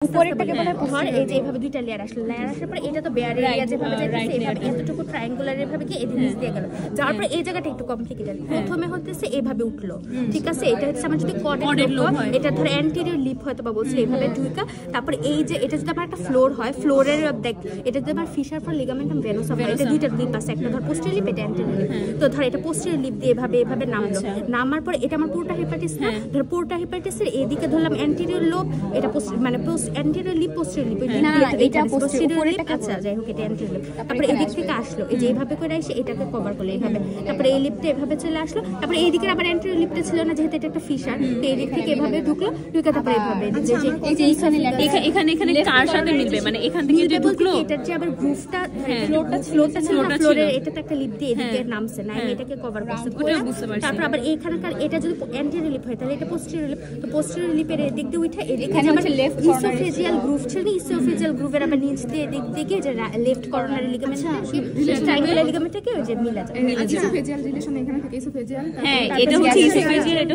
উপরেরটাকে বলা হয় ধর এই যে এইভাবে দুইটা লেয়ার আসলো, লেয়ার আসার পরে এটা তো বেয়ার এরিয়া যেভাবে যাইতেছে এইভাবে এতটুকু ট্রায়াঙ্গুলার এভাবে কি এদিকে নিচ দিয়ে গেল, যার পরে এই জায়গাটা একটু কমপ্লিকেটেড। প্রথমে হচ্ছে এইভাবে উঠলো, ঠিক আছে, এটা হচ্ছে আমার যদি কর্ডের লোক হয়, এটা ধর অ্যান্টেরিয়র লিপ হয়তো বা বলছে এইভাবে ঢুকা, তারপরে এই যে এটা যদি আমার একটা ফ্লোর হয়, ফ্লোরের দেখ এটা যদি আমার ফিশার ফর লিগামেন্টাম ভেনোসাম হয়, এটা দুইটা লিপ আছে, একটা ধর পোস্টেরিয়র লিপ, এটা অ্যান্টেরিয়র লিপ। তো ধর এটা পোস্টেরিয়র লিপ দিয়ে এভাবে এভাবে নামলো, নামার পরে এটা আমার পুরোটা হেপাটিস না, ধর পুরোটা হেপাটিসের এদিকে ধরলাম অ্যান্টেরিয়র লোব, এটা মানে অ্যান্টেরিয়র লিপ পোস্টেরিয়র লিপ, এটা পোস্টেরিয়র লিপ, আচ্ছা যাই হোক এটা অ্যান্টেরিয়র লিপ। তারপরে এদিক থেকে আসলো, এই যে এইভাবে করে এসে এটাকে কভার করলো এইভাবে, তারপরে এই লিপটা এভাবে চলে আসলো, তারপরে এইদিকে আবার অ্যান্টেরিয়র লিপটা ছিল না যেহেতু এটা একটা ফিশার, তো এই দিক থেকে এভাবে ঢুকলো, ঢুকে তারপরে এভাবে এই যে এখানে কার সাথে মিলবে, মানে এখান থেকে যে ঢুকলো এটার যে আবার গ্রুভটা ফ্লোরটা ছিল না, ফ্লোরের এটা তো একটা লিপ দিয়ে এদিকে নামছে না, এটাকে কভার করছে। তারপর আবার এইখানকার এটা যদি অ্যান্টেরিয়র লিপ হয় তাহলে এটা পোস্টেরিয়র লিপ, তো পোস্টেরিয়র লিপের এদিক দিয়ে উঠে এদিকে আমার ইসোফেজিয়াল গ্রুভ ছিল, ইসোফেজিয়াল গ্রুভের আবার নিচ দিয়ে এদিক থেকে যে লেফট কর্নারি লিগামেন্ট ট্রায়াঙ্গুলার লিগামেন্টটাকে ওই যে মিলা যায়, ইসোফেজিয়াল রিলেশন এখানে থাকে, ইসোফেজিয়াল হ্যাঁ এটা হচ্ছে ইসোফেজিয়াল।